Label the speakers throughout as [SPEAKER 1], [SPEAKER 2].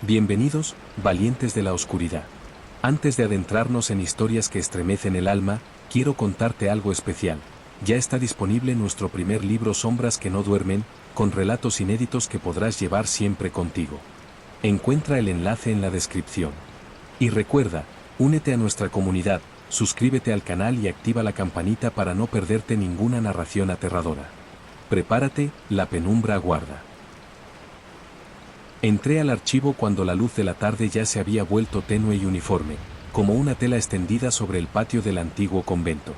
[SPEAKER 1] Bienvenidos, valientes de la oscuridad. Antes de adentrarnos en historias que estremecen el alma, quiero contarte algo especial. Ya está disponible nuestro primer libro Sombras que no duermen, con relatos inéditos que podrás llevar siempre contigo. Encuentra el enlace en la descripción. Y recuerda, únete a nuestra comunidad, suscríbete al canal y activa la campanita para no perderte ninguna narración aterradora. Prepárate, la penumbra aguarda. Entré al archivo cuando la luz de la tarde ya se había vuelto tenue y uniforme, como una tela extendida sobre el patio del antiguo convento.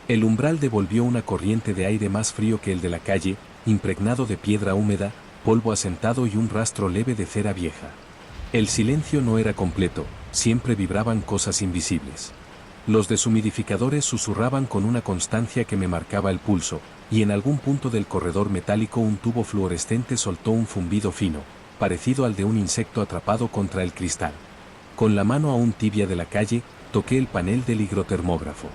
[SPEAKER 1] El umbral devolvió una corriente de aire más frío que el de la calle, impregnado de piedra húmeda, polvo asentado y un rastro leve de cera vieja. El silencio no era completo, siempre vibraban cosas invisibles. Los deshumidificadores susurraban con una constancia que me marcaba el pulso, y en algún punto del corredor metálico un tubo fluorescente soltó un zumbido fino, parecido al de un insecto atrapado contra el cristal. Con la mano aún tibia de la calle, toqué el panel del higrotermógrafo.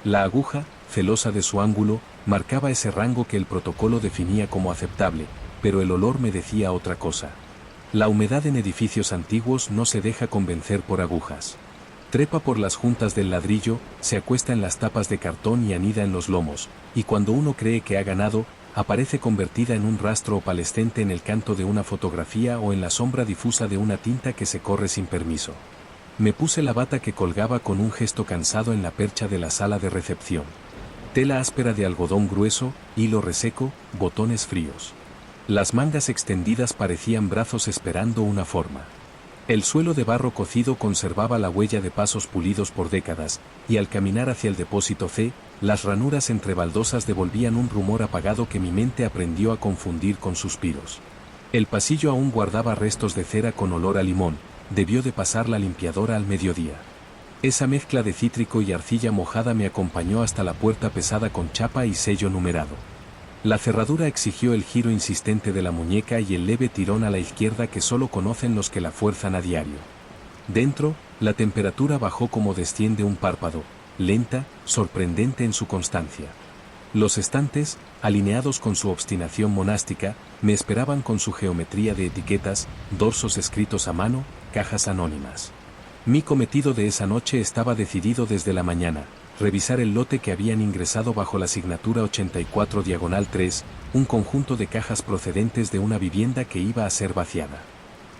[SPEAKER 1] La aguja, celosa de su ángulo, marcaba ese rango que el protocolo definía como aceptable, pero el olor me decía otra cosa. La humedad en edificios antiguos no se deja convencer por agujas. Trepa por las juntas del ladrillo, se acuesta en las tapas de cartón y anida en los lomos, y cuando uno cree que ha ganado, aparece convertida en un rastro opalescente en el canto de una fotografía o en la sombra difusa de una tinta que se corre sin permiso. Me puse la bata que colgaba con un gesto cansado en la percha de la sala de recepción. Tela áspera de algodón grueso, hilo reseco, botones fríos. Las mangas extendidas parecían brazos esperando una forma. El suelo de barro cocido conservaba la huella de pasos pulidos por décadas, y al caminar hacia el depósito C, las ranuras entre baldosas devolvían un rumor apagado que mi mente aprendió a confundir con suspiros. El pasillo aún guardaba restos de cera con olor a limón, debió de pasar la limpiadora al mediodía. Esa mezcla de cítrico y arcilla mojada me acompañó hasta la puerta pesada con chapa y sello numerado. La cerradura exigió el giro insistente de la muñeca y el leve tirón a la izquierda que solo conocen los que la fuerzan a diario. Dentro, la temperatura bajó como desciende un párpado, lenta, sorprendente en su constancia. Los estantes, alineados con su obstinación monástica, me esperaban con su geometría de etiquetas, dorsos escritos a mano, cajas anónimas. Mi cometido de esa noche estaba decidido desde la mañana: revisar el lote que habían ingresado bajo la signatura 84/3, un conjunto de cajas procedentes de una vivienda que iba a ser vaciada.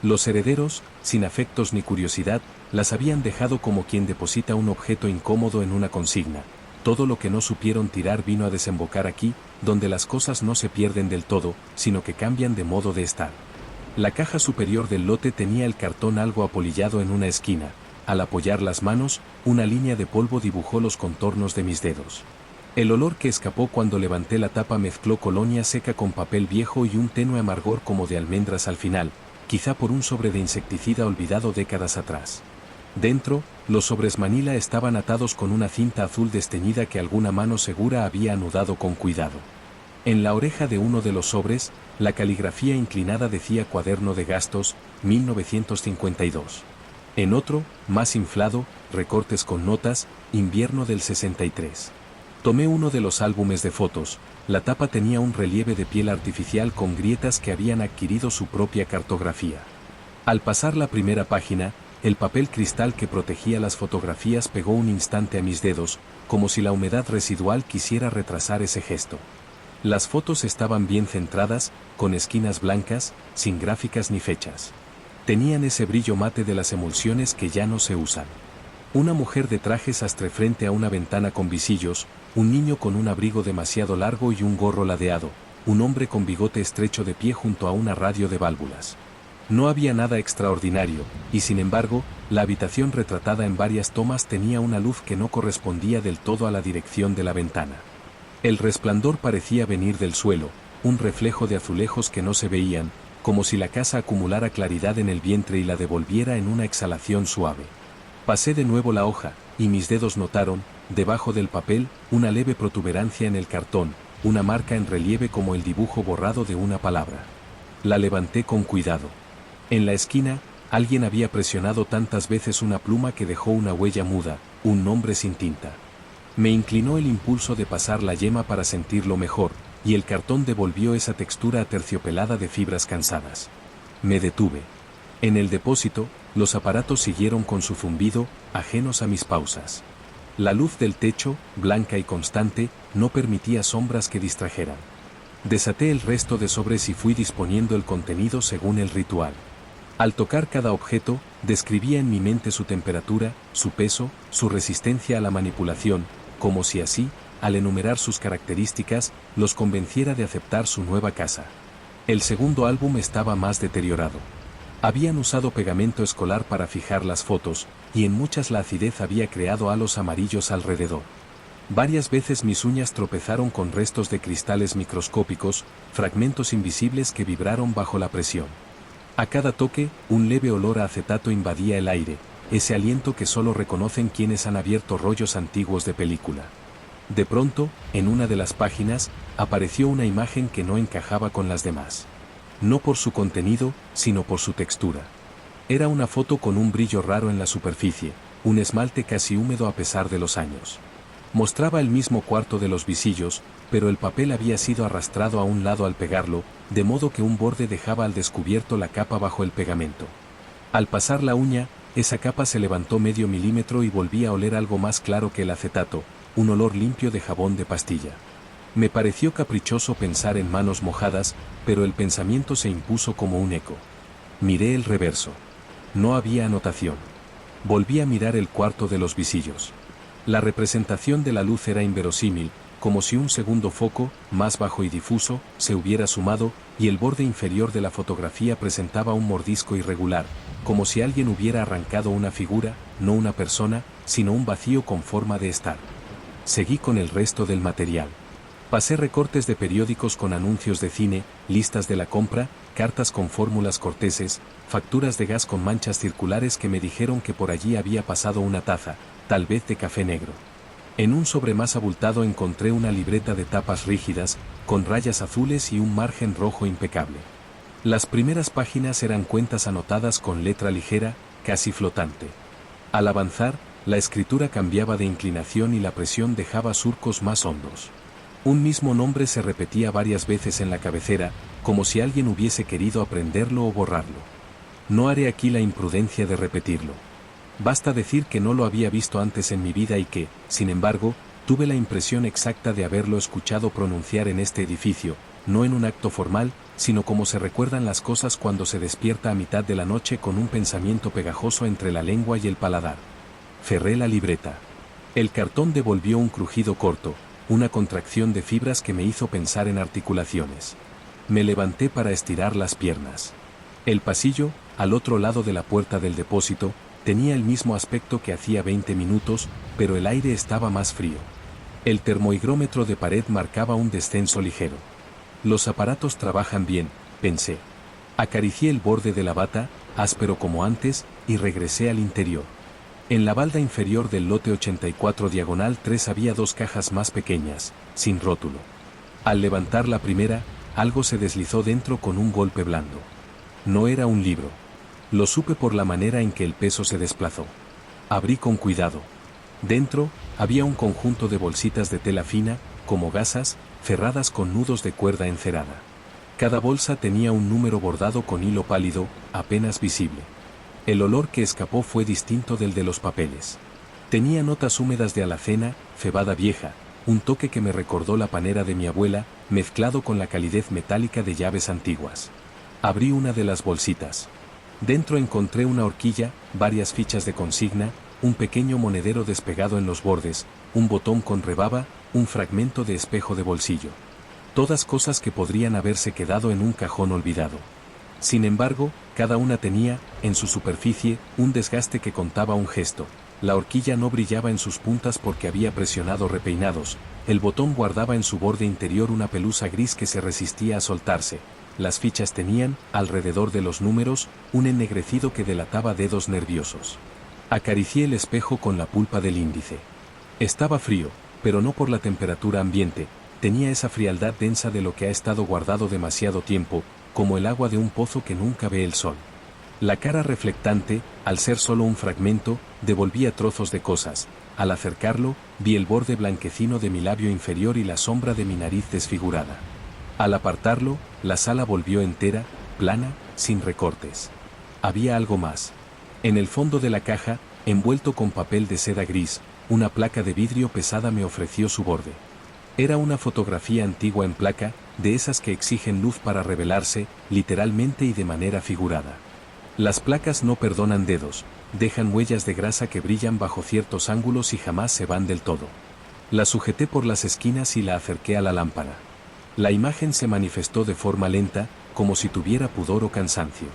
[SPEAKER 1] Los herederos, sin afectos ni curiosidad, las habían dejado como quien deposita un objeto incómodo en una consigna. Todo lo que no supieron tirar vino a desembocar aquí, donde las cosas no se pierden del todo, sino que cambian de modo de estar. La caja superior del lote tenía el cartón algo apolillado en una esquina. Al apoyar las manos, una línea de polvo dibujó los contornos de mis dedos. El olor que escapó cuando levanté la tapa mezcló colonia seca con papel viejo y un tenue amargor como de almendras al final, quizá por un sobre de insecticida olvidado décadas atrás. Dentro, los sobres manila estaban atados con una cinta azul desteñida que alguna mano segura había anudado con cuidado. En la oreja de uno de los sobres, la caligrafía inclinada decía Cuaderno de gastos, 1952. En otro, más inflado, recortes con notas, invierno del 63. Tomé uno de los álbumes de fotos. La tapa tenía un relieve de piel artificial con grietas que habían adquirido su propia cartografía. Al pasar la primera página, el papel cristal que protegía las fotografías pegó un instante a mis dedos, como si la humedad residual quisiera retrasar ese gesto. Las fotos estaban bien centradas, con esquinas blancas, sin gráficas ni fechas. Tenían ese brillo mate de las emulsiones que ya no se usan. Una mujer de traje sastre frente a una ventana con visillos, un niño con un abrigo demasiado largo y un gorro ladeado, un hombre con bigote estrecho de pie junto a una radio de válvulas. No había nada extraordinario, y sin embargo, la habitación retratada en varias tomas tenía una luz que no correspondía del todo a la dirección de la ventana. El resplandor parecía venir del suelo, un reflejo de azulejos que no se veían, como si la casa acumulara claridad en el vientre y la devolviera en una exhalación suave. Pasé de nuevo la hoja, y mis dedos notaron, debajo del papel, una leve protuberancia en el cartón, una marca en relieve como el dibujo borrado de una palabra. La levanté con cuidado. En la esquina, alguien había presionado tantas veces una pluma que dejó una huella muda, un nombre sin tinta. Me inclinó el impulso de pasar la yema para sentirlo mejor, y el cartón devolvió esa textura aterciopelada de fibras cansadas. Me detuve. En el depósito, los aparatos siguieron con su zumbido, ajenos a mis pausas. La luz del techo, blanca y constante, no permitía sombras que distrajeran. Desaté el resto de sobres y fui disponiendo el contenido según el ritual. Al tocar cada objeto, describía en mi mente su temperatura, su peso, su resistencia a la manipulación, como si así, al enumerar sus características, los convenciera de aceptar su nueva casa. El segundo álbum estaba más deteriorado. Habían usado pegamento escolar para fijar las fotos, y en muchas la acidez había creado halos amarillos alrededor. Varias veces mis uñas tropezaron con restos de cristales microscópicos, fragmentos invisibles que vibraron bajo la presión. A cada toque, un leve olor a acetato invadía el aire, ese aliento que solo reconocen quienes han abierto rollos antiguos de película. De pronto, en una de las páginas, apareció una imagen que no encajaba con las demás. No por su contenido, sino por su textura. Era una foto con un brillo raro en la superficie, un esmalte casi húmedo a pesar de los años. Mostraba el mismo cuarto de los visillos, pero el papel había sido arrastrado a un lado al pegarlo, de modo que un borde dejaba al descubierto la capa bajo el pegamento. Al pasar la uña, esa capa se levantó medio milímetro y volvía a oler algo más claro que el acetato, un olor limpio de jabón de pastilla. Me pareció caprichoso pensar en manos mojadas, pero el pensamiento se impuso como un eco. Miré el reverso. No había anotación. Volví a mirar el cuarto de los visillos. La representación de la luz era inverosímil, como si un segundo foco, más bajo y difuso, se hubiera sumado, y el borde inferior de la fotografía presentaba un mordisco irregular, como si alguien hubiera arrancado una figura, no una persona, sino un vacío con forma de estar. Seguí con el resto del material. Pasé recortes de periódicos con anuncios de cine, listas de la compra, cartas con fórmulas corteses, facturas de gas con manchas circulares que me dijeron que por allí había pasado una taza, tal vez de café negro. En un sobre más abultado encontré una libreta de tapas rígidas, con rayas azules y un margen rojo impecable. Las primeras páginas eran cuentas anotadas con letra ligera, casi flotante. Al avanzar, la escritura cambiaba de inclinación y la presión dejaba surcos más hondos. Un mismo nombre se repetía varias veces en la cabecera, como si alguien hubiese querido aprenderlo o borrarlo. No haré aquí la imprudencia de repetirlo. Basta decir que no lo había visto antes en mi vida y que, sin embargo, tuve la impresión exacta de haberlo escuchado pronunciar en este edificio, no en un acto formal, sino como se recuerdan las cosas cuando se despierta a mitad de la noche con un pensamiento pegajoso entre la lengua y el paladar. Cerré la libreta. El cartón devolvió un crujido corto, una contracción de fibras que me hizo pensar en articulaciones. Me levanté para estirar las piernas. El pasillo, al otro lado de la puerta del depósito, tenía el mismo aspecto que hacía 20 minutos, pero el aire estaba más frío. El termohigrómetro de pared marcaba un descenso ligero. Los aparatos trabajan bien, pensé. Acaricié el borde de la bata, áspero como antes, y regresé al interior. En la balda inferior del lote 84 diagonal 3 había dos cajas más pequeñas, sin rótulo. Al levantar la primera, algo se deslizó dentro con un golpe blando. No era un libro. Lo supe por la manera en que el peso se desplazó. Abrí con cuidado. Dentro, había un conjunto de bolsitas de tela fina, como gasas, cerradas con nudos de cuerda encerada. Cada bolsa tenía un número bordado con hilo pálido, apenas visible. El olor que escapó fue distinto del de los papeles. Tenía notas húmedas de alacena, cebada vieja, un toque que me recordó la panera de mi abuela, mezclado con la calidez metálica de llaves antiguas. Abrí una de las bolsitas. Dentro encontré una horquilla, varias fichas de consigna, un pequeño monedero despegado en los bordes, un botón con rebaba, un fragmento de espejo de bolsillo. Todas cosas que podrían haberse quedado en un cajón olvidado. Sin embargo, cada una tenía, en su superficie, un desgaste que contaba un gesto. La horquilla no brillaba en sus puntas porque había presionado repeinados, el botón guardaba en su borde interior una pelusa gris que se resistía a soltarse. Las fichas tenían, alrededor de los números, un ennegrecido que delataba dedos nerviosos. Acaricié el espejo con la pulpa del índice. Estaba frío, pero no por la temperatura ambiente, tenía esa frialdad densa de lo que ha estado guardado demasiado tiempo, como el agua de un pozo que nunca ve el sol. La cara reflectante, al ser solo un fragmento, devolvía trozos de cosas. Al acercarlo, vi el borde blanquecino de mi labio inferior y la sombra de mi nariz desfigurada. Al apartarlo, la sala volvió entera, plana, sin recortes. había algo más. En el fondo de la caja, envuelto con papel de seda gris, una placa de vidrio pesada me ofreció su borde. Era una fotografía antigua en placa, de esas que exigen luz para revelarse, literalmente y de manera figurada. Las placas no perdonan dedos, dejan huellas de grasa que brillan bajo ciertos ángulos y jamás se van del todo. La sujeté por las esquinas y la acerqué a la lámpara. La imagen se manifestó de forma lenta, como si tuviera pudor o cansancio.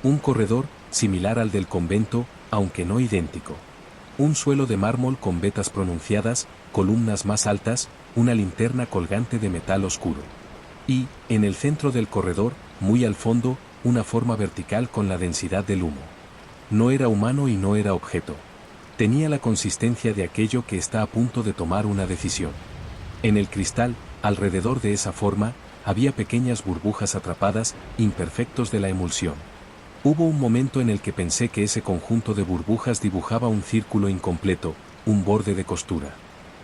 [SPEAKER 1] Un corredor, similar al del convento, aunque no idéntico. Un suelo de mármol con vetas pronunciadas, columnas más altas, una linterna colgante de metal oscuro. Y, en el centro del corredor, muy al fondo, una forma vertical con la densidad del humo. No era humano y no era objeto. Tenía la consistencia de aquello que está a punto de tomar una decisión. En el cristal, alrededor de esa forma, había pequeñas burbujas atrapadas, imperfectos de la emulsión. Hubo un momento en el que pensé que ese conjunto de burbujas dibujaba un círculo incompleto, un borde de costura.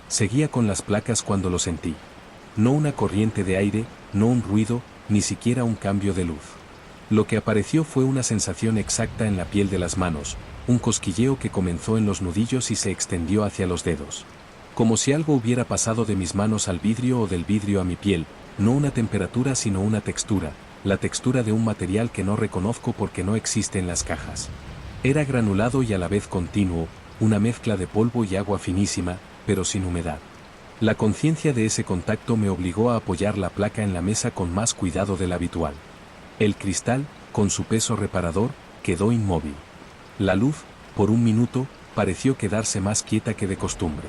[SPEAKER 1] Seguía con las placas cuando lo sentí. No una corriente de aire, no un ruido, ni siquiera un cambio de luz. Lo que apareció fue una sensación exacta en la piel de las manos, un cosquilleo que comenzó en los nudillos y se extendió hacia los dedos. Como si algo hubiera pasado de mis manos al vidrio o del vidrio a mi piel, no una temperatura sino una textura, la textura de un material que no reconozco porque no existe en las cajas. Era granulado y a la vez continuo, una mezcla de polvo y agua finísima, pero sin humedad. La conciencia de ese contacto me obligó a apoyar la placa en la mesa con más cuidado del habitual. El cristal, con su peso reparador, quedó inmóvil. La luz, por un minuto, pareció quedarse más quieta que de costumbre.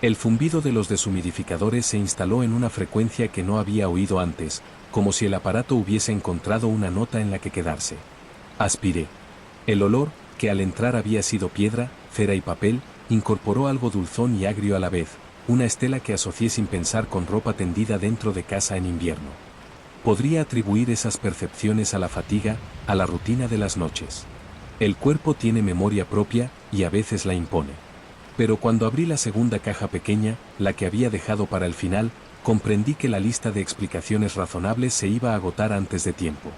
[SPEAKER 1] El zumbido de los deshumidificadores se instaló en una frecuencia que no había oído antes, como si el aparato hubiese encontrado una nota en la que quedarse. Aspiré. El olor, que al entrar había sido piedra, cera y papel, incorporó algo dulzón y agrio a la vez, una estela que asocié sin pensar con ropa tendida dentro de casa en invierno. Podría atribuir esas percepciones a la fatiga, a la rutina de las noches. El cuerpo tiene memoria propia, y a veces la impone. Pero cuando abrí la segunda caja pequeña, la que había dejado para el final, comprendí que la lista de explicaciones razonables se iba a agotar antes de tiempo.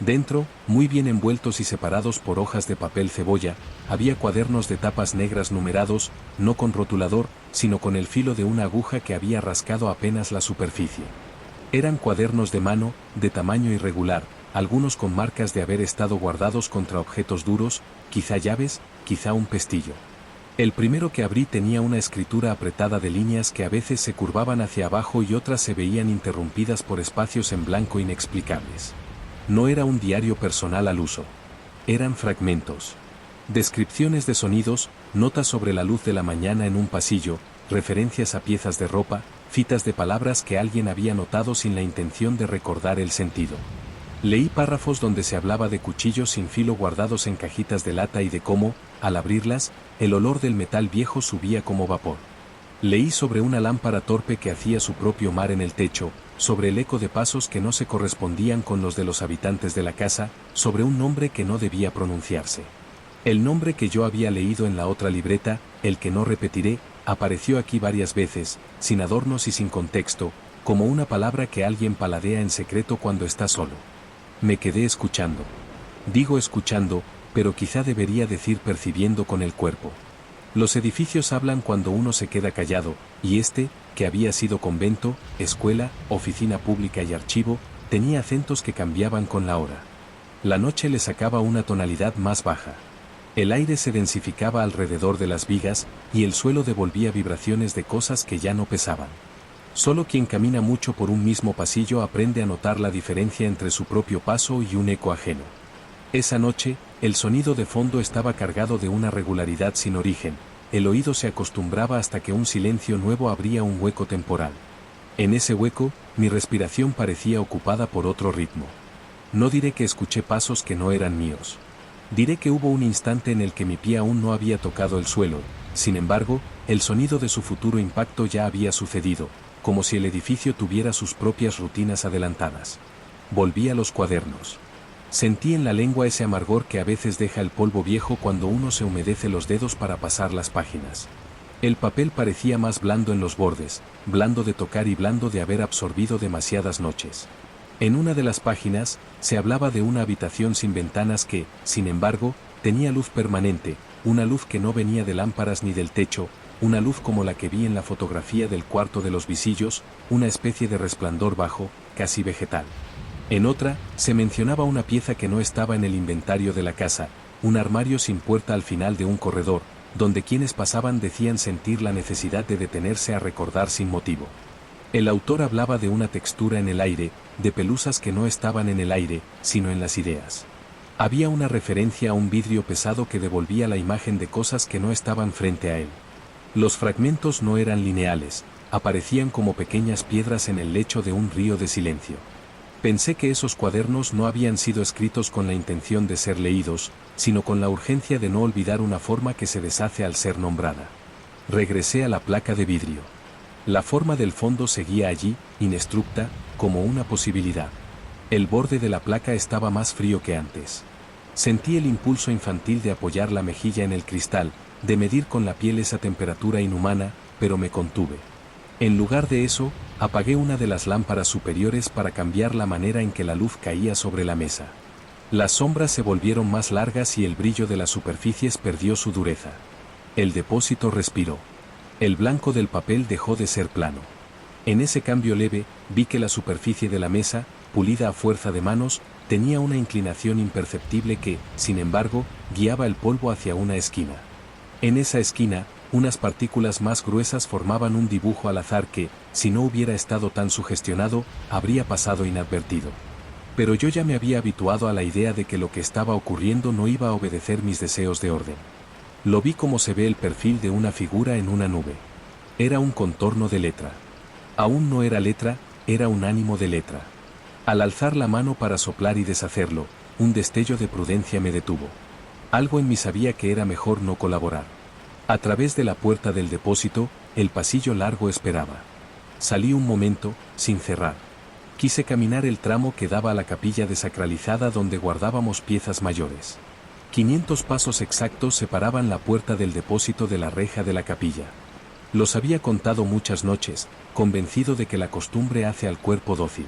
[SPEAKER 1] Dentro, muy bien envueltos y separados por hojas de papel cebolla, había cuadernos de tapas negras numerados, no con rotulador, sino con el filo de una aguja que había rascado apenas la superficie. Eran cuadernos de mano, de tamaño irregular, algunos con marcas de haber estado guardados contra objetos duros, quizá llaves, quizá un pestillo. El primero que abrí tenía una escritura apretada de líneas que a veces se curvaban hacia abajo y otras se veían interrumpidas por espacios en blanco inexplicables. No era un diario personal al uso. Eran fragmentos. Descripciones de sonidos, notas sobre la luz de la mañana en un pasillo, referencias a piezas de ropa, citas de palabras que alguien había notado sin la intención de recordar el sentido. Leí párrafos donde se hablaba de cuchillos sin filo guardados en cajitas de lata y de cómo, al abrirlas, el olor del metal viejo subía como vapor. Leí sobre una lámpara torpe que hacía su propio mar en el techo, sobre el eco de pasos que no se correspondían con los de los habitantes de la casa, sobre un nombre que no debía pronunciarse. El nombre que yo había leído en la otra libreta, el que no repetiré, apareció aquí varias veces, sin adornos y sin contexto, como una palabra que alguien paladea en secreto cuando está solo. Me quedé escuchando. Digo escuchando, pero quizá debería decir percibiendo con el cuerpo. Los edificios hablan cuando uno se queda callado, y este, que había sido convento, escuela, oficina pública y archivo, tenía acentos que cambiaban con la hora. La noche le sacaba una tonalidad más baja. El aire se densificaba alrededor de las vigas, y el suelo devolvía vibraciones de cosas que ya no pesaban. Solo quien camina mucho por un mismo pasillo aprende a notar la diferencia entre su propio paso y un eco ajeno. Esa noche, el sonido de fondo estaba cargado de una regularidad sin origen, el oído se acostumbraba hasta que un silencio nuevo abría un hueco temporal. En ese hueco, mi respiración parecía ocupada por otro ritmo. No diré que escuché pasos que no eran míos. Diré que hubo un instante en el que mi pie aún no había tocado el suelo, sin embargo, el sonido de su futuro impacto ya había sucedido, como si el edificio tuviera sus propias rutinas adelantadas. Volví a los cuadernos. Sentí en la lengua ese amargor que a veces deja el polvo viejo cuando uno se humedece los dedos para pasar las páginas. El papel parecía más blando en los bordes, blando de tocar y blando de haber absorbido demasiadas noches. En una de las páginas, se hablaba de una habitación sin ventanas que, sin embargo, tenía luz permanente, una luz que no venía de lámparas ni del techo, una luz como la que vi en la fotografía del cuarto de los visillos, una especie de resplandor bajo, casi vegetal. En otra, se mencionaba una pieza que no estaba en el inventario de la casa, un armario sin puerta al final de un corredor, donde quienes pasaban decían sentir la necesidad de detenerse a recordar sin motivo. El autor hablaba de una textura en el aire, de pelusas que no estaban en el aire, sino en las ideas. Había una referencia a un vidrio pesado que devolvía la imagen de cosas que no estaban frente a él. Los fragmentos no eran lineales, aparecían como pequeñas piedras en el lecho de un río de silencio. Pensé que esos cuadernos no habían sido escritos con la intención de ser leídos, sino con la urgencia de no olvidar una forma que se deshace al ser nombrada. Regresé a la placa de vidrio. La forma del fondo seguía allí, inestructa, como una posibilidad. El borde de la placa estaba más frío que antes. Sentí el impulso infantil de apoyar la mejilla en el cristal, de medir con la piel esa temperatura inhumana, pero me contuve. En lugar de eso, apagué una de las lámparas superiores para cambiar la manera en que la luz caía sobre la mesa. Las sombras se volvieron más largas y el brillo de las superficies perdió su dureza. El depósito respiró. El blanco del papel dejó de ser plano. En ese cambio leve, vi que la superficie de la mesa, pulida a fuerza de manos, tenía una inclinación imperceptible que, sin embargo, guiaba el polvo hacia una esquina. En esa esquina, unas partículas más gruesas formaban un dibujo al azar que, si no hubiera estado tan sugestionado, habría pasado inadvertido. Pero yo ya me había habituado a la idea de que lo que estaba ocurriendo no iba a obedecer mis deseos de orden. Lo vi como se ve el perfil de una figura en una nube. Era un contorno de letra. Aún no era letra, era un ánimo de letra. Al alzar la mano para soplar y deshacerlo, un destello de prudencia me detuvo. Algo en mí sabía que era mejor no colaborar. A través de la puerta del depósito, el pasillo largo esperaba. Salí un momento, sin cerrar. Quise caminar el tramo que daba a la capilla desacralizada donde guardábamos piezas mayores. 500 pasos exactos separaban la puerta del depósito de la reja de la capilla. Los había contado muchas noches, convencido de que la costumbre hace al cuerpo dócil.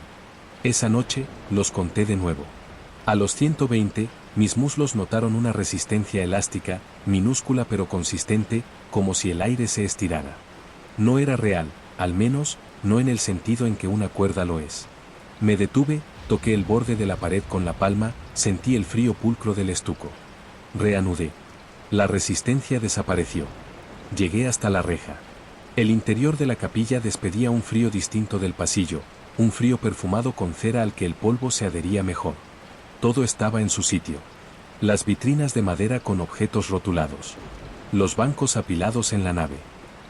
[SPEAKER 1] Esa noche, los conté de nuevo. A los 120, mis muslos notaron una resistencia elástica, minúscula pero consistente, como si el aire se estirara. No era real, al menos, no en el sentido en que una cuerda lo es. Me detuve, toqué el borde de la pared con la palma, sentí el frío pulcro del estuco. Reanudé. La resistencia desapareció. Llegué hasta la reja. El interior de la capilla despedía un frío distinto del pasillo, un frío perfumado con cera al que el polvo se adhería mejor. Todo estaba en su sitio. Las vitrinas de madera con objetos rotulados. Los bancos apilados en la nave.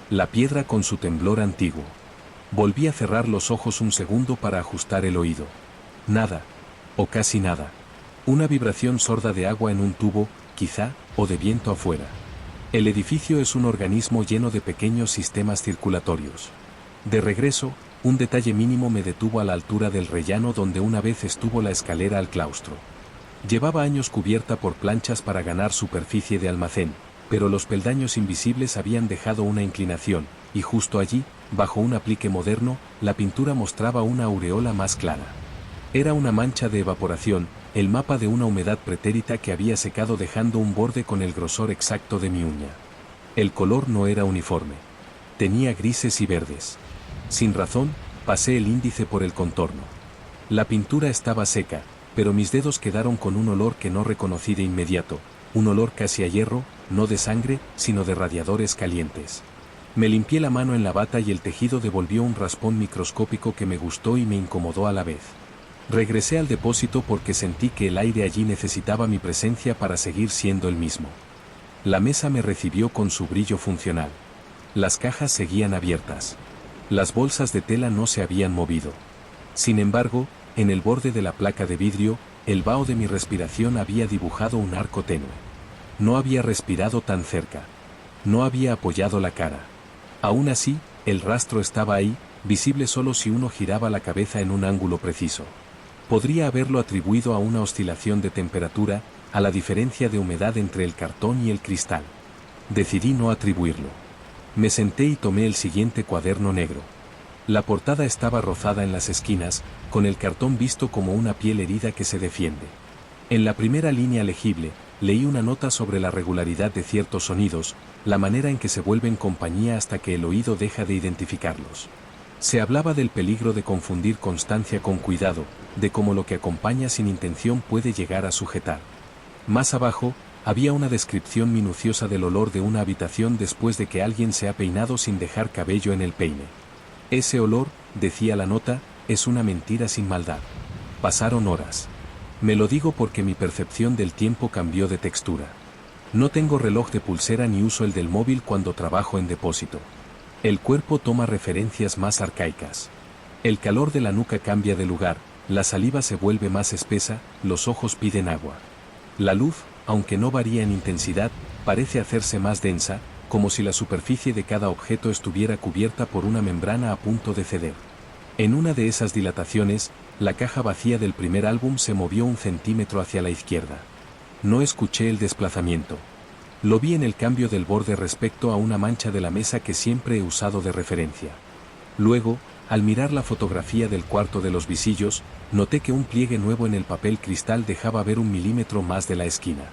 [SPEAKER 1] La piedra con su temblor antiguo. Volví a cerrar los ojos un segundo para ajustar el oído. Nada. O casi nada. Una vibración sorda de agua en un tubo, quizá, o de viento afuera. El edificio es un organismo lleno de pequeños sistemas circulatorios. De regreso, un detalle mínimo me detuvo a la altura del rellano donde una vez estuvo la escalera al claustro. Llevaba años cubierta por planchas para ganar superficie de almacén, pero los peldaños invisibles habían dejado una inclinación, y justo allí, bajo un aplique moderno, la pintura mostraba una aureola más clara. Era una mancha de evaporación, el mapa de una humedad pretérita que había secado dejando un borde con el grosor exacto de mi uña. El color no era uniforme. Tenía grises y verdes. Sin razón, pasé el índice por el contorno. La pintura estaba seca, pero mis dedos quedaron con un olor que no reconocí de inmediato, un olor casi a hierro, no de sangre, sino de radiadores calientes. Me limpié la mano en la bata y el tejido devolvió un raspón microscópico que me gustó y me incomodó a la vez. Regresé al depósito porque sentí que el aire allí necesitaba mi presencia para seguir siendo el mismo. La mesa me recibió con su brillo funcional. Las cajas seguían abiertas. Las bolsas de tela no se habían movido. Sin embargo, en el borde de la placa de vidrio, el vaho de mi respiración había dibujado un arco tenue. No había respirado tan cerca. No había apoyado la cara. Aún así, el rastro estaba ahí, visible solo si uno giraba la cabeza en un ángulo preciso. Podría haberlo atribuido a una oscilación de temperatura, a la diferencia de humedad entre el cartón y el cristal. Decidí no atribuirlo. Me senté y tomé el siguiente cuaderno negro. La portada estaba rozada en las esquinas, con el cartón visto como una piel herida que se defiende. En la primera línea legible, leí una nota sobre la regularidad de ciertos sonidos, la manera en que se vuelven compañía hasta que el oído deja de identificarlos. Se hablaba del peligro de confundir constancia con cuidado, de cómo lo que acompaña sin intención puede llegar a sujetar. Más abajo, había una descripción minuciosa del olor de una habitación después de que alguien se ha peinado sin dejar cabello en el peine. Ese olor, decía la nota, es una mentira sin maldad. Pasaron horas. Me lo digo porque mi percepción del tiempo cambió de textura. No tengo reloj de pulsera ni uso el del móvil cuando trabajo en depósito. El cuerpo toma referencias más arcaicas. El calor de la nuca cambia de lugar, la saliva se vuelve más espesa, los ojos piden agua. La luz, aunque no varía en intensidad, parece hacerse más densa, como si la superficie de cada objeto estuviera cubierta por una membrana a punto de ceder. En una de esas dilataciones, la caja vacía del primer álbum se movió 1 centímetro hacia la izquierda. No escuché el desplazamiento. Lo vi en el cambio del borde respecto a una mancha de la mesa que siempre he usado de referencia. Luego, al mirar la fotografía del cuarto de los visillos, noté que un pliegue nuevo en el papel cristal dejaba ver 1 milímetro más de la esquina.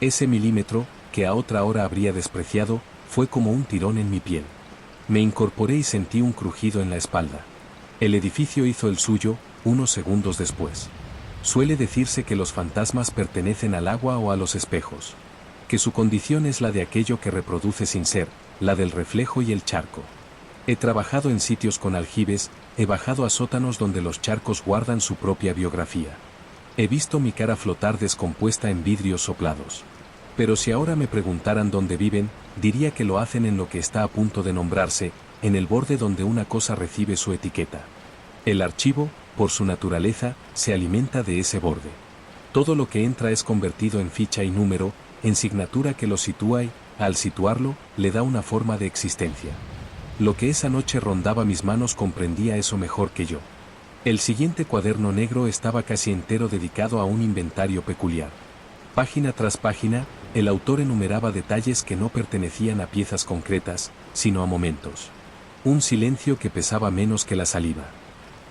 [SPEAKER 1] Ese milímetro, que a otra hora habría despreciado, fue como un tirón en mi piel. Me incorporé y sentí un crujido en la espalda. El edificio hizo el suyo, unos segundos después. Suele decirse que los fantasmas pertenecen al agua o a los espejos. Que su condición es la de aquello que reproduce sin ser, la del reflejo y el charco. He trabajado en sitios con aljibes, he bajado a sótanos donde los charcos guardan su propia biografía. He visto mi cara flotar descompuesta en vidrios soplados. Pero si ahora me preguntaran dónde viven, diría que lo hacen en lo que está a punto de nombrarse, en el borde donde una cosa recibe su etiqueta. El archivo, por su naturaleza, se alimenta de ese borde. Todo lo que entra es convertido en ficha y número, en signatura que lo sitúa y, al situarlo, le da una forma de existencia. Lo que esa noche rondaba mis manos comprendía eso mejor que yo. El siguiente cuaderno negro estaba casi entero dedicado a un inventario peculiar. Página tras página, el autor enumeraba detalles que no pertenecían a piezas concretas, sino a momentos. Un silencio que pesaba menos que la saliva.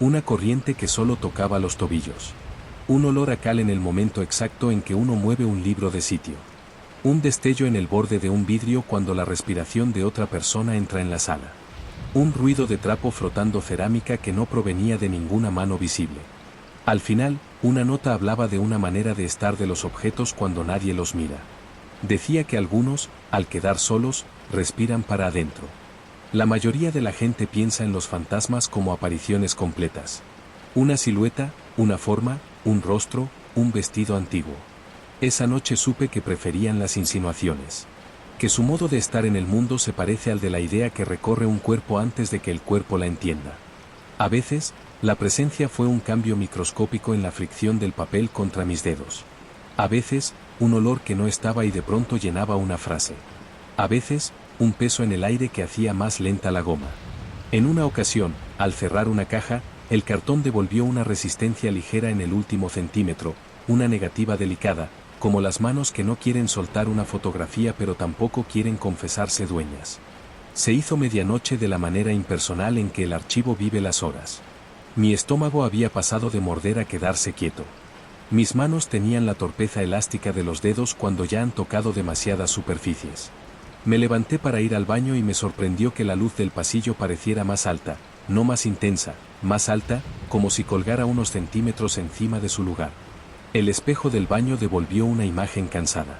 [SPEAKER 1] Una corriente que solo tocaba los tobillos. Un olor a cal en el momento exacto en que uno mueve un libro de sitio. Un destello en el borde de un vidrio cuando la respiración de otra persona entra en la sala. Un ruido de trapo frotando cerámica que no provenía de ninguna mano visible. Al final, una nota hablaba de una manera de estar de los objetos cuando nadie los mira. Decía que algunos, al quedar solos, respiran para adentro. La mayoría de la gente piensa en los fantasmas como apariciones completas. Una silueta, una forma, un rostro, un vestido antiguo. Esa noche supe que preferían las insinuaciones. Que su modo de estar en el mundo se parece al de la idea que recorre un cuerpo antes de que el cuerpo la entienda. A veces, la presencia fue un cambio microscópico en la fricción del papel contra mis dedos. A veces, un olor que no estaba y de pronto llenaba una frase. A veces, un peso en el aire que hacía más lenta la goma. En una ocasión, al cerrar una caja, el cartón devolvió una resistencia ligera en el último centímetro, una negativa delicada, como las manos que no quieren soltar una fotografía pero tampoco quieren confesarse dueñas. Se hizo medianoche de la manera impersonal en que el archivo vive las horas. Mi estómago había pasado de morder a quedarse quieto. Mis manos tenían la torpeza elástica de los dedos cuando ya han tocado demasiadas superficies. Me levanté para ir al baño y me sorprendió que la luz del pasillo pareciera más alta, no más intensa, más alta, como si colgara unos centímetros encima de su lugar. El espejo del baño devolvió una imagen cansada.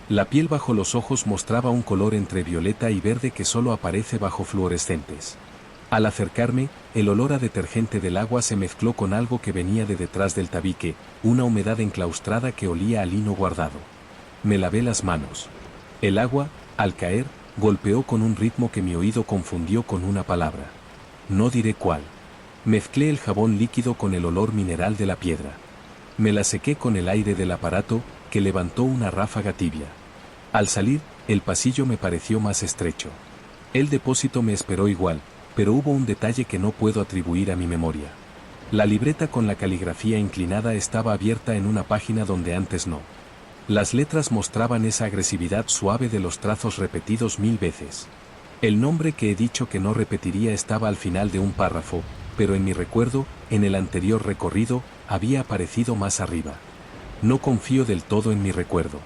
[SPEAKER 1] La piel bajo los ojos mostraba un color entre violeta y verde que solo aparece bajo fluorescentes. Al acercarme, el olor a detergente del agua se mezcló con algo que venía de detrás del tabique, una humedad enclaustrada que olía a lino guardado. Me lavé las manos. El agua, al caer, golpeó con un ritmo que mi oído confundió con una palabra. No diré cuál. Mezclé el jabón líquido con el olor mineral de la piedra. Me la sequé con el aire del aparato, que levantó una ráfaga tibia. Al salir, el pasillo me pareció más estrecho. El depósito me esperó igual, pero hubo un detalle que no puedo atribuir a mi memoria. La libreta con la caligrafía inclinada estaba abierta en una página donde antes no. Las letras mostraban esa agresividad suave de los trazos repetidos 1000 veces. El nombre que he dicho que no repetiría estaba al final de un párrafo, pero en mi recuerdo, en el anterior recorrido, había aparecido más arriba. No confío del todo en mi recuerdo.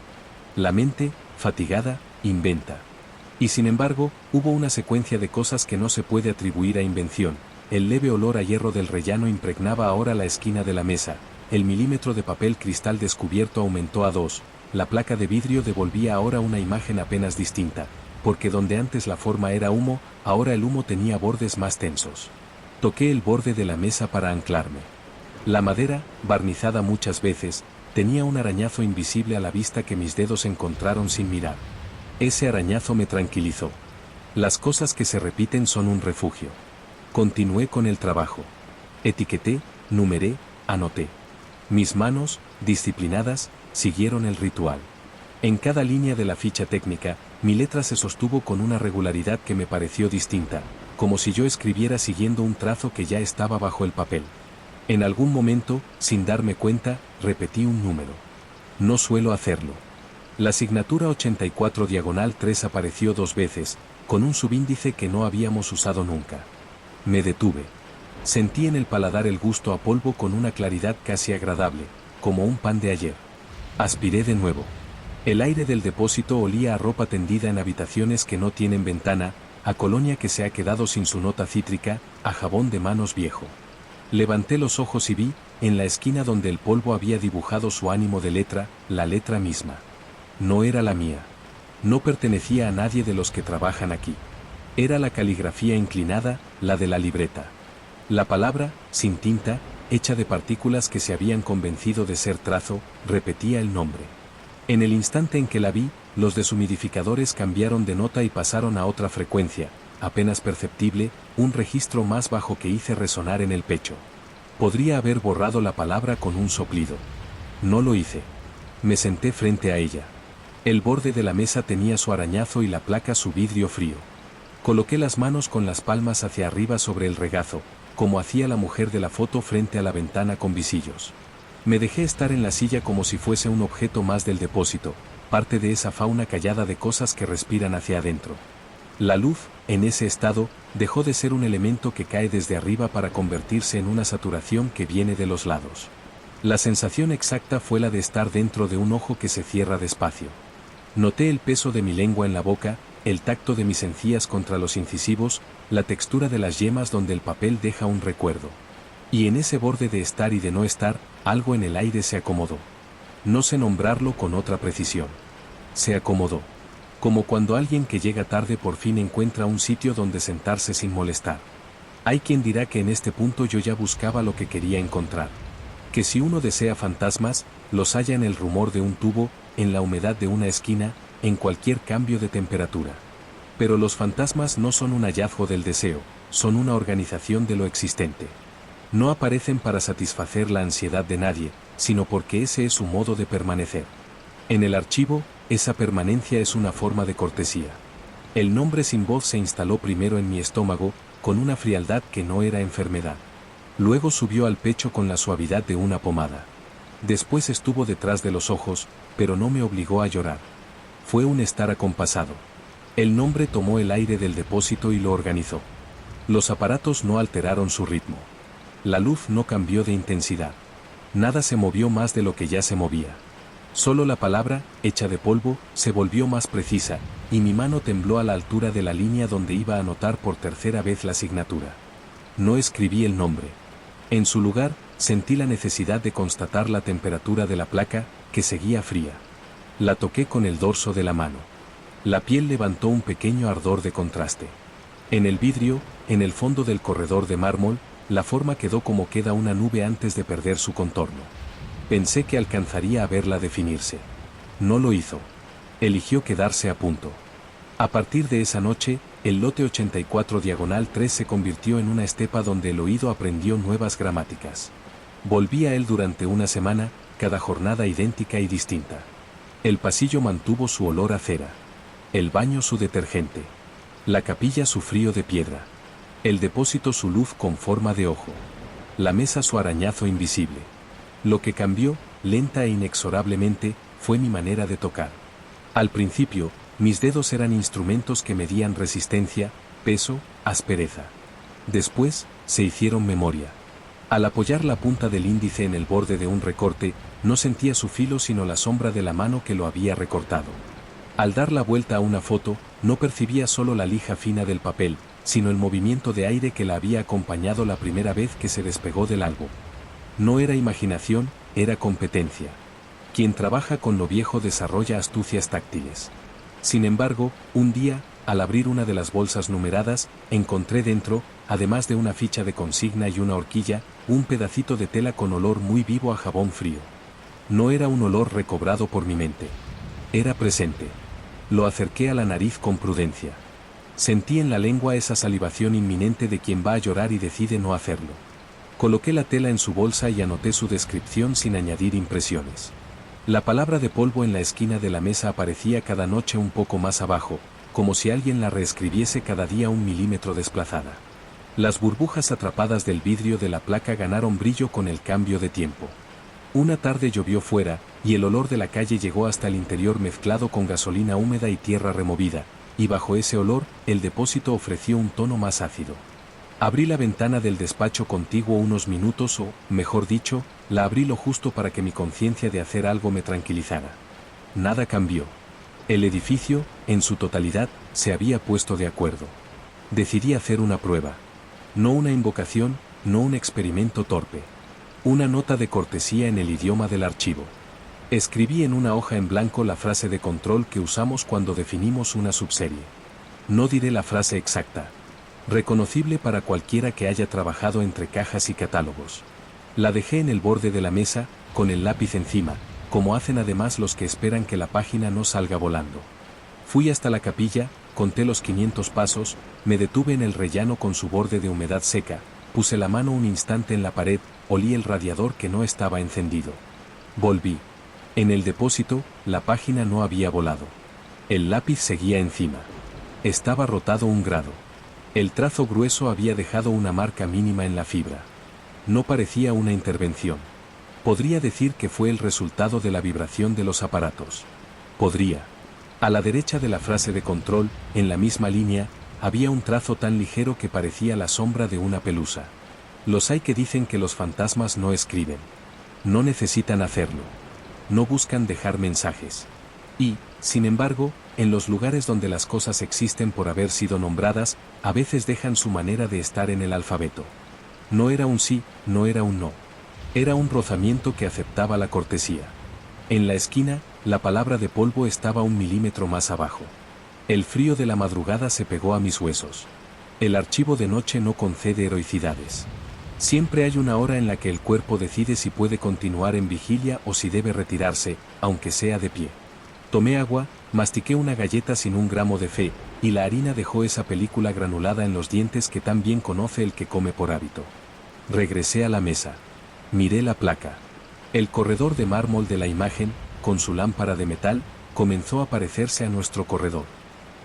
[SPEAKER 1] La mente, fatigada, inventa. Y sin embargo, hubo una secuencia de cosas que no se puede atribuir a invención. El leve olor a hierro del rellano impregnaba ahora la esquina de la mesa, el milímetro de papel cristal descubierto aumentó a 2, la placa de vidrio devolvía ahora una imagen apenas distinta, porque donde antes la forma era humo, ahora el humo tenía bordes más tensos. Toqué el borde de la mesa para anclarme. La madera, barnizada muchas veces, tenía un arañazo invisible a la vista que mis dedos encontraron sin mirar. Ese arañazo me tranquilizó. Las cosas que se repiten son un refugio. Continué con el trabajo. Etiqueté, numeré, anoté. Mis manos, disciplinadas, siguieron el ritual. En cada línea de la ficha técnica, mi letra se sostuvo con una regularidad que me pareció distinta, como si yo escribiera siguiendo un trazo que ya estaba bajo el papel. En algún momento, sin darme cuenta, repetí un número. No suelo hacerlo. La asignatura 84/3 apareció 2 veces, con un subíndice que no habíamos usado nunca. Me detuve. Sentí en el paladar el gusto a polvo con una claridad casi agradable, como un pan de ayer. Aspiré de nuevo. El aire del depósito olía a ropa tendida en habitaciones que no tienen ventana, a colonia que se ha quedado sin su nota cítrica, a jabón de manos viejo. Levanté los ojos y vi, en la esquina donde el polvo había dibujado su ánimo de letra, la letra misma. No era la mía. No pertenecía a nadie de los que trabajan aquí. Era la caligrafía inclinada, la de la libreta. La palabra, sin tinta, hecha de partículas que se habían convencido de ser trazo, repetía el nombre. En el instante en que la vi, los deshumidificadores cambiaron de nota y pasaron a otra frecuencia, apenas perceptible, un registro más bajo que hice resonar en el pecho. Podría haber borrado la palabra con un soplido. No lo hice. Me senté frente a ella. El borde de la mesa tenía su arañazo y la placa su vidrio frío. Coloqué las manos con las palmas hacia arriba sobre el regazo, como hacía la mujer de la foto frente a la ventana con visillos. Me dejé estar en la silla como si fuese un objeto más del depósito, parte de esa fauna callada de cosas que respiran hacia adentro. La luz, en ese estado, dejó de ser un elemento que cae desde arriba para convertirse en una saturación que viene de los lados. La sensación exacta fue la de estar dentro de un ojo que se cierra despacio. Noté el peso de mi lengua en la boca, el tacto de mis encías contra los incisivos, la textura de las yemas donde el papel deja un recuerdo. Y en ese borde de estar y de no estar, algo en el aire se acomodó. No sé nombrarlo con otra precisión. Se acomodó. Como cuando alguien que llega tarde por fin encuentra un sitio donde sentarse sin molestar. Hay quien dirá que en este punto yo ya buscaba lo que quería encontrar. Que si uno desea fantasmas, los halla en el rumor de un tubo, en la humedad de una esquina, en cualquier cambio de temperatura. Pero los fantasmas no son un hallazgo del deseo, son una organización de lo existente. No aparecen para satisfacer la ansiedad de nadie, sino porque ese es su modo de permanecer. En el archivo, esa permanencia es una forma de cortesía. El nombre sin voz se instaló primero en mi estómago, con una frialdad que no era enfermedad. Luego subió al pecho con la suavidad de una pomada. Después estuvo detrás de los ojos, pero no me obligó a llorar. Fue un estar acompasado. El nombre tomó el aire del depósito y lo organizó. Los aparatos no alteraron su ritmo. La luz no cambió de intensidad. Nada se movió más de lo que ya se movía. Solo la palabra, hecha de polvo, se volvió más precisa, y mi mano tembló a la altura de la línea donde iba a anotar por tercera vez la asignatura. No escribí el nombre. En su lugar, sentí la necesidad de constatar la temperatura de la placa, que seguía fría. La toqué con el dorso de la mano. La piel levantó un pequeño ardor de contraste. En el vidrio, en el fondo del corredor de mármol, la forma quedó como queda una nube antes de perder su contorno. Pensé que alcanzaría a verla definirse. No lo hizo. Eligió quedarse a punto. A partir de esa noche, el lote 84/3 se convirtió en una estepa donde el oído aprendió nuevas gramáticas. Volví a él durante una semana, cada jornada idéntica y distinta. El pasillo mantuvo su olor a cera. El baño su detergente. La capilla su frío de piedra. El depósito su luz con forma de ojo. La mesa su arañazo invisible. Lo que cambió, lenta e inexorablemente, fue mi manera de tocar. Al principio, Mis dedos eran instrumentos que medían resistencia, peso, aspereza. Después, se hicieron memoria. Al apoyar la punta del índice en el borde de un recorte, no sentía su filo sino la sombra de la mano que lo había recortado. Al dar la vuelta a una foto, no percibía solo la lija fina del papel, sino el movimiento de aire que la había acompañado la primera vez que se despegó del álbum. No era imaginación, era competencia. Quien trabaja con lo viejo desarrolla astucias táctiles. Sin embargo, un día, al abrir una de las bolsas numeradas, encontré dentro, además de una ficha de consigna y una horquilla, un pedacito de tela con olor muy vivo a jabón frío. No era un olor recobrado por mi mente. Era presente. Lo acerqué a la nariz con prudencia. Sentí en la lengua esa salivación inminente de quien va a llorar y decide no hacerlo. Coloqué la tela en su bolsa y anoté su descripción sin añadir impresiones. La palabra de polvo en la esquina de la mesa aparecía cada noche un poco más abajo, como si alguien la reescribiese cada día 1 milímetro desplazada. Las burbujas atrapadas del vidrio de la placa ganaron brillo con el cambio de tiempo. Una tarde llovió fuera, y el olor de la calle llegó hasta el interior mezclado con gasolina húmeda y tierra removida, y bajo ese olor, el depósito ofreció un tono más ácido. Abrí la ventana del despacho contiguo unos minutos o, mejor dicho, la abrí lo justo para que mi conciencia de hacer algo me tranquilizara. Nada cambió. El edificio, en su totalidad, se había puesto de acuerdo. Decidí hacer una prueba. No una invocación, no un experimento torpe. Una nota de cortesía en el idioma del archivo. Escribí en una hoja en blanco la frase de control que usamos cuando definimos una subserie. No diré la frase exacta. Reconocible para cualquiera que haya trabajado entre cajas y catálogos. La dejé en el borde de la mesa, con el lápiz encima, como hacen además los que esperan que la página no salga volando. Fui hasta la capilla, conté los 500 pasos, me detuve en el rellano con su borde de humedad seca, puse la mano un instante en la pared, olí el radiador que no estaba encendido. Volví. En el depósito, la página no había volado. El lápiz seguía encima. Estaba rotado 1 grado. El trazo grueso había dejado una marca mínima en la fibra. No parecía una intervención. Podría decir que fue el resultado de la vibración de los aparatos. Podría. A la derecha de la frase de control, en la misma línea, había un trazo tan ligero que parecía la sombra de una pelusa. Los hay que dicen que los fantasmas no escriben. No necesitan hacerlo. No buscan dejar mensajes. Y, sin embargo, en los lugares donde las cosas existen por haber sido nombradas, a veces dejan su manera de estar en el alfabeto. No era un sí, no era un no. Era un rozamiento que aceptaba la cortesía. En la esquina, la palabra de polvo estaba 1 milímetro más abajo. El frío de la madrugada se pegó a mis huesos. El archivo de noche no concede heroicidades. Siempre hay una hora en la que el cuerpo decide si puede continuar en vigilia o si debe retirarse, aunque sea de pie. Tomé agua, mastiqué una galleta sin 1 gramo de fe, y la harina dejó esa película granulada en los dientes que tan bien conoce el que come por hábito. Regresé a la mesa. Miré la placa. El corredor de mármol de la imagen, con su lámpara de metal, comenzó a parecerse a nuestro corredor.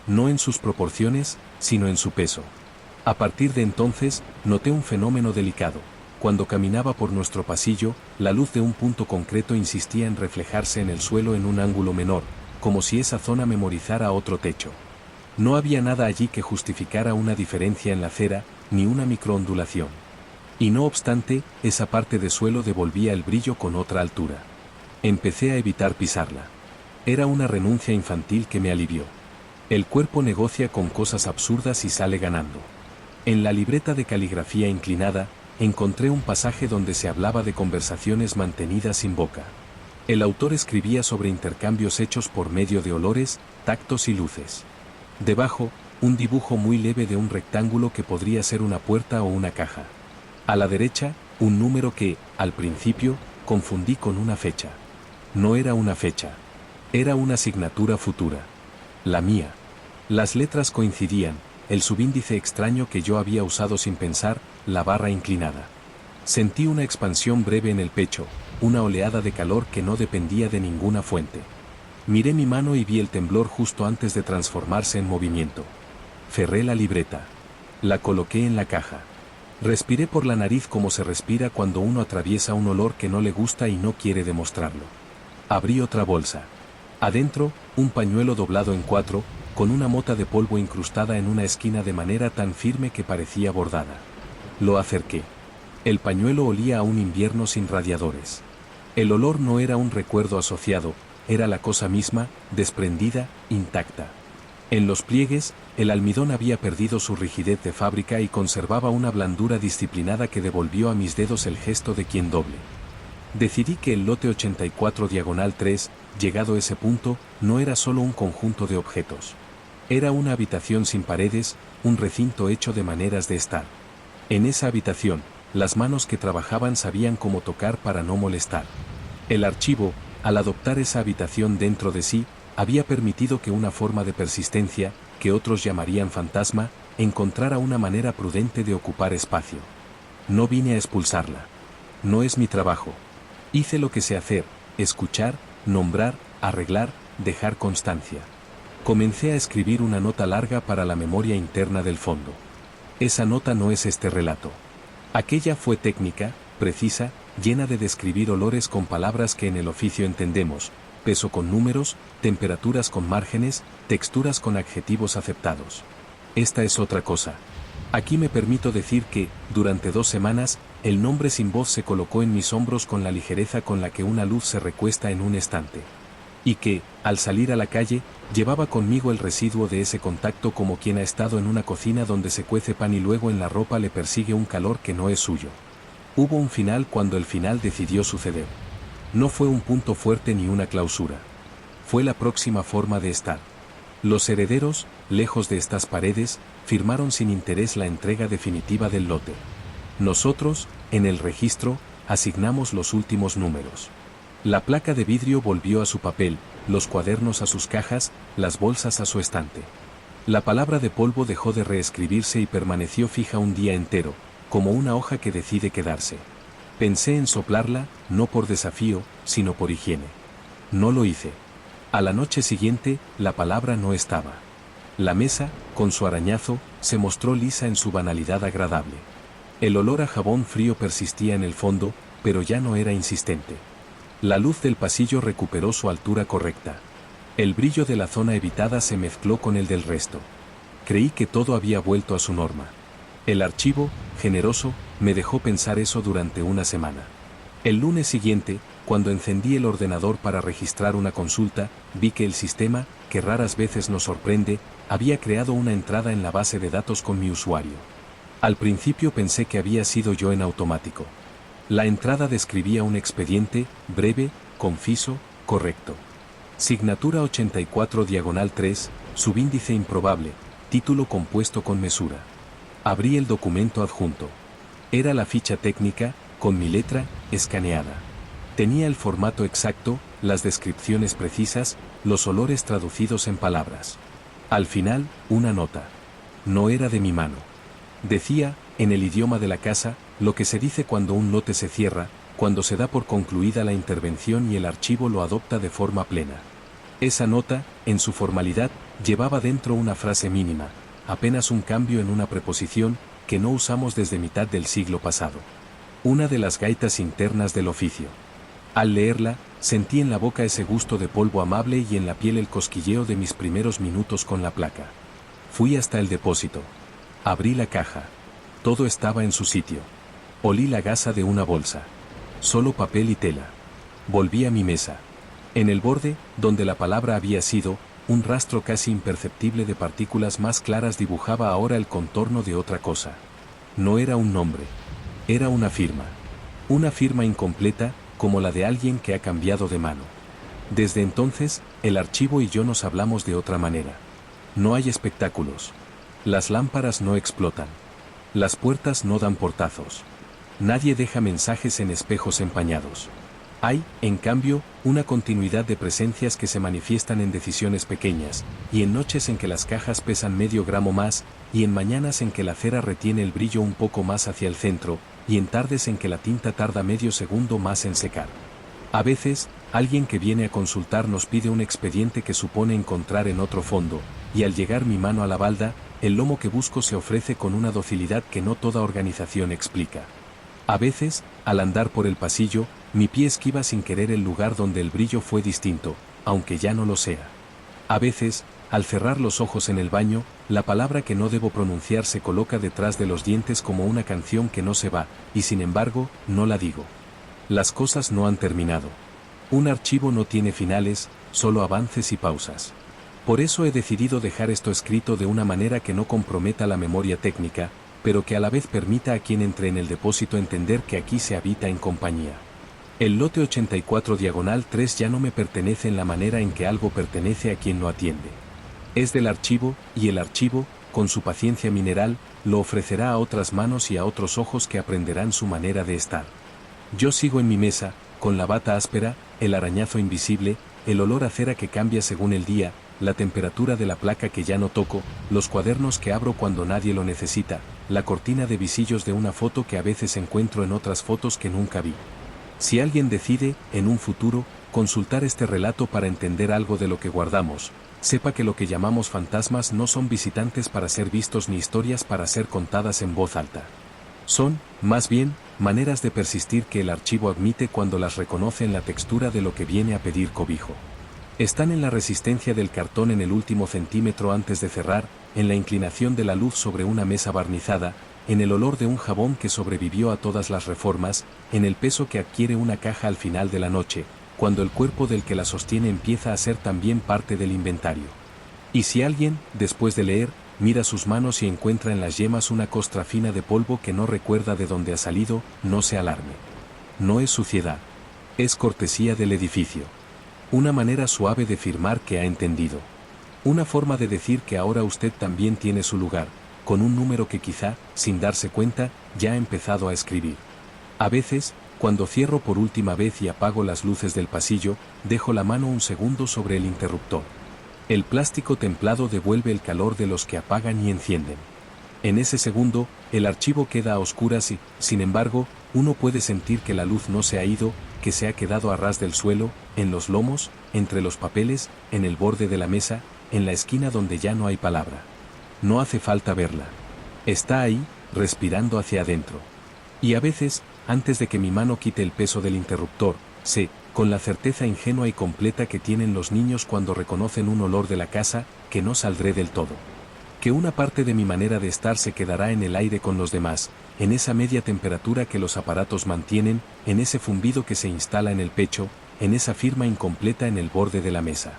[SPEAKER 1] No en sus proporciones, sino en su peso. A partir de entonces, noté un fenómeno delicado. Cuando caminaba por nuestro pasillo, la luz de un punto concreto insistía en reflejarse en el suelo en un ángulo menor, como si esa zona memorizara otro techo. No había nada allí que justificara una diferencia en la cera, ni una microondulación. Y no obstante, esa parte de suelo devolvía el brillo con otra altura. Empecé a evitar pisarla. Era una renuncia infantil que me alivió. El cuerpo negocia con cosas absurdas y sale ganando. En la libreta de caligrafía inclinada, encontré un pasaje donde se hablaba de conversaciones mantenidas sin boca. El autor escribía sobre intercambios hechos por medio de olores, tactos y luces. Debajo, un dibujo muy leve de un rectángulo que podría ser una puerta o una caja. A la derecha, un número que, al principio, confundí con una fecha. No era una fecha. Era una asignatura futura. La mía. Las letras coincidían, el subíndice extraño que yo había usado sin pensar, la barra inclinada. Sentí una expansión breve en el pecho, una oleada de calor que no dependía de ninguna fuente. Miré mi mano y vi el temblor justo antes de transformarse en movimiento. Cerré la libreta. La coloqué en la caja. Respiré por la nariz como se respira cuando uno atraviesa un olor que no le gusta y no quiere demostrarlo. Abrí otra bolsa. Adentro, un pañuelo doblado en cuatro, con una mota de polvo incrustada en una esquina de manera tan firme que parecía bordada. Lo acerqué. El pañuelo olía a un invierno sin radiadores. El olor no era un recuerdo asociado, era la cosa misma, desprendida, intacta. En los pliegues, el almidón había perdido su rigidez de fábrica y conservaba una blandura disciplinada que devolvió a mis dedos el gesto de quien doble. Decidí que el lote 84 diagonal 3, llegado ese punto, no era solo un conjunto de objetos. Era una habitación sin paredes, un recinto hecho de maneras de estar. En esa habitación, las manos que trabajaban sabían cómo tocar para no molestar. El archivo, al adoptar esa habitación dentro de sí, había permitido que una forma de persistencia, que otros llamarían fantasma, encontrara una manera prudente de ocupar espacio. No vine a expulsarla. No es mi trabajo. Hice lo que sé hacer, escuchar, nombrar, arreglar, dejar constancia. Comencé a escribir una nota larga para la memoria interna del fondo. Esa nota no es este relato. Aquella fue técnica, precisa, llena de describir olores con palabras que en el oficio entendemos, peso con números, temperaturas con márgenes, texturas con adjetivos aceptados. Esta es otra cosa. Aquí me permito decir que, durante 2 semanas, el nombre sin voz se colocó en mis hombros con la ligereza con la que una luz se recuesta en un estante. Y que, al salir a la calle, llevaba conmigo el residuo de ese contacto como quien ha estado en una cocina donde se cuece pan y luego en la ropa le persigue un calor que no es suyo. Hubo un final cuando el final decidió suceder. No fue un punto fuerte ni una clausura. Fue la próxima forma de estar. Los herederos, lejos de estas paredes, firmaron sin interés la entrega definitiva del lote. Nosotros, en el registro, asignamos los últimos números. La placa de vidrio volvió a su papel, los cuadernos a sus cajas, las bolsas a su estante. La palabra de polvo dejó de reescribirse y permaneció fija un día entero, como una hoja que decide quedarse. Pensé en soplarla, no por desafío, sino por higiene. No lo hice. A la noche siguiente, la palabra no estaba. La mesa, con su arañazo, se mostró lisa en su banalidad agradable. El olor a jabón frío persistía en el fondo, pero ya no era insistente. La luz del pasillo recuperó su altura correcta. El brillo de la zona evitada se mezcló con el del resto. Creí que todo había vuelto a su norma. El archivo, generoso, me dejó pensar eso durante una semana. El lunes siguiente, cuando encendí el ordenador para registrar una consulta, vi que el sistema, que raras veces nos sorprende, había creado una entrada en la base de datos con mi usuario. Al principio pensé que había sido yo en automático. La entrada describía un expediente, breve, conciso, correcto. Signatura 84 diagonal 3, subíndice improbable, título compuesto con mesura. Abrí el documento adjunto. Era la ficha técnica, con mi letra, escaneada. Tenía el formato exacto, las descripciones precisas, los olores traducidos en palabras. Al final, una nota. No era de mi mano. Decía, en el idioma de la casa, lo que se dice cuando un lote se cierra, cuando se da por concluida la intervención y el archivo lo adopta de forma plena. Esa nota, en su formalidad, llevaba dentro una frase mínima, apenas un cambio en una preposición, que no usamos desde mitad del siglo pasado. Una de las gaitas internas del oficio. Al leerla, sentí en la boca ese gusto de polvo amable y en la piel el cosquilleo de mis primeros minutos con la placa. Fui hasta el depósito. Abrí la caja. Todo estaba en su sitio. Olí la gasa de una bolsa. Solo papel y tela. Volví a mi mesa. En el borde, donde la palabra había sido, un rastro casi imperceptible de partículas más claras dibujaba ahora el contorno de otra cosa. No era un nombre. Era una firma. Una firma incompleta, como la de alguien que ha cambiado de mano. Desde entonces, el archivo y yo nos hablamos de otra manera. No hay espectáculos. Las lámparas no explotan. Las puertas no dan portazos. Nadie deja mensajes en espejos empañados. Hay, en cambio, una continuidad de presencias que se manifiestan en decisiones pequeñas, y en noches en que las cajas pesan medio gramo más, y en mañanas en que la cera retiene el brillo un poco más hacia el centro, y en tardes en que la tinta tarda medio segundo más en secar. A veces, alguien que viene a consultar nos pide un expediente que supone encontrar en otro fondo, y al llegar mi mano a la balda, el lomo que busco se ofrece con una docilidad que no toda organización explica. A veces, al andar por el pasillo, mi pie esquiva sin querer el lugar donde el brillo fue distinto, aunque ya no lo sea. A veces, al cerrar los ojos en el baño, la palabra que no debo pronunciar se coloca detrás de los dientes como una canción que no se va, y sin embargo, no la digo. Las cosas no han terminado. Un archivo no tiene finales, solo avances y pausas. Por eso he decidido dejar esto escrito de una manera que no comprometa la memoria técnica, pero que a la vez permita a quien entre en el depósito entender que aquí se habita en compañía. El lote 84/3 ya no me pertenece en la manera en que algo pertenece a quien lo atiende. Es del archivo, y el archivo, con su paciencia mineral, lo ofrecerá a otras manos y a otros ojos que aprenderán su manera de estar. Yo sigo en mi mesa, con la bata áspera, el arañazo invisible, el olor a cera que cambia según el día, la temperatura de la placa que ya no toco, los cuadernos que abro cuando nadie lo necesita, la cortina de visillos de una foto que a veces encuentro en otras fotos que nunca vi. Si alguien decide, en un futuro, consultar este relato para entender algo de lo que guardamos, sepa que lo que llamamos fantasmas no son visitantes para ser vistos ni historias para ser contadas en voz alta. Son, más bien, maneras de persistir que el archivo admite cuando las reconoce en la textura de lo que viene a pedir cobijo. Están en la resistencia del cartón en el último centímetro antes de cerrar, en la inclinación de la luz sobre una mesa barnizada, en el olor de un jabón que sobrevivió a todas las reformas, en el peso que adquiere una caja al final de la noche, cuando el cuerpo del que la sostiene empieza a ser también parte del inventario. Y si alguien, después de leer, mira sus manos y encuentra en las yemas una costra fina de polvo que no recuerda de dónde ha salido, no se alarme. No es suciedad. Es cortesía del edificio. Una manera suave de afirmar que ha entendido. Una forma de decir que ahora usted también tiene su lugar, con un número que quizá, sin darse cuenta, ya ha empezado a escribir. A veces, cuando cierro por última vez y apago las luces del pasillo, dejo la mano un segundo sobre el interruptor. El plástico templado devuelve el calor de los que apagan y encienden. En ese segundo, el archivo queda a oscuras y, sin embargo, uno puede sentir que la luz no se ha ido, que se ha quedado a ras del suelo, en los lomos, entre los papeles, en el borde de la mesa, en la esquina donde ya no hay palabra. No hace falta verla. Está ahí, respirando hacia adentro. Y a veces, antes de que mi mano quite el peso del interruptor, sé, con la certeza ingenua y completa que tienen los niños cuando reconocen un olor de la casa, que no saldré del todo. Que una parte de mi manera de estar se quedará en el aire con los demás, en esa media temperatura que los aparatos mantienen, en ese zumbido que se instala en el pecho, en esa firma incompleta en el borde de la mesa.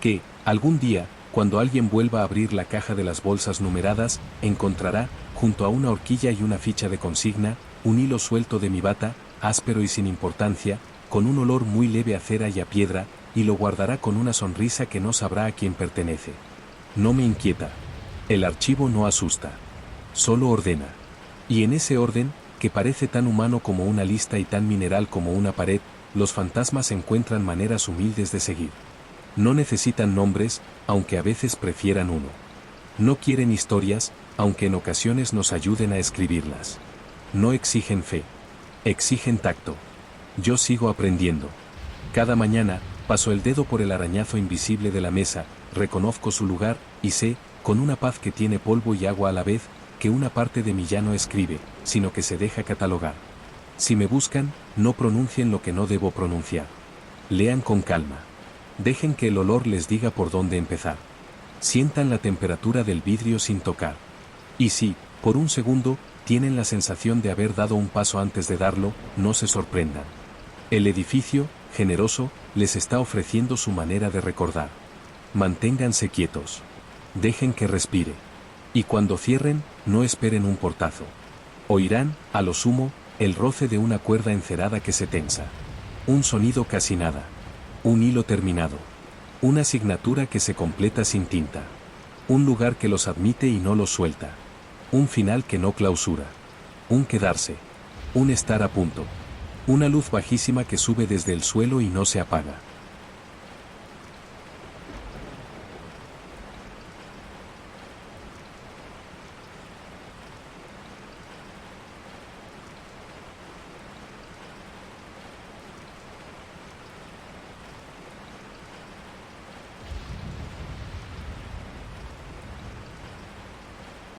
[SPEAKER 1] Que, algún día, cuando alguien vuelva a abrir la caja de las bolsas numeradas, encontrará, junto a una horquilla y una ficha de consigna, un hilo suelto de mi bata, áspero y sin importancia, con un olor muy leve a cera y a piedra, y lo guardará con una sonrisa que no sabrá a quién pertenece. No me inquieta. El archivo no asusta. Solo ordena. Y en ese orden, que parece tan humano como una lista y tan mineral como una pared, los fantasmas encuentran maneras humildes de seguir. No necesitan nombres, aunque a veces prefieran uno. No quieren historias, aunque en ocasiones nos ayuden a escribirlas. No exigen fe. Exigen tacto. Yo sigo aprendiendo. Cada mañana, paso el dedo por el arañazo invisible de la mesa, reconozco su lugar, y sé, con una paz que tiene polvo y agua a la vez, que una parte de mí ya no escribe, sino que se deja catalogar. Si me buscan, no pronuncien lo que no debo pronunciar. Lean con calma. Dejen que el olor les diga por dónde empezar. Sientan la temperatura del vidrio sin tocar. Y si, por un segundo, tienen la sensación de haber dado un paso antes de darlo, no se sorprendan. El edificio, generoso, les está ofreciendo su manera de recordar. Manténganse quietos. Dejen que respire. Y cuando cierren, no esperen un portazo. Oirán, a lo sumo, el roce de una cuerda encerada que se tensa. Un sonido casi nada. Un hilo terminado. Una asignatura que se completa sin tinta. Un lugar que los admite y no los suelta. Un final que no clausura. Un quedarse. Un estar a punto. Una luz bajísima que sube desde el suelo y no se apaga.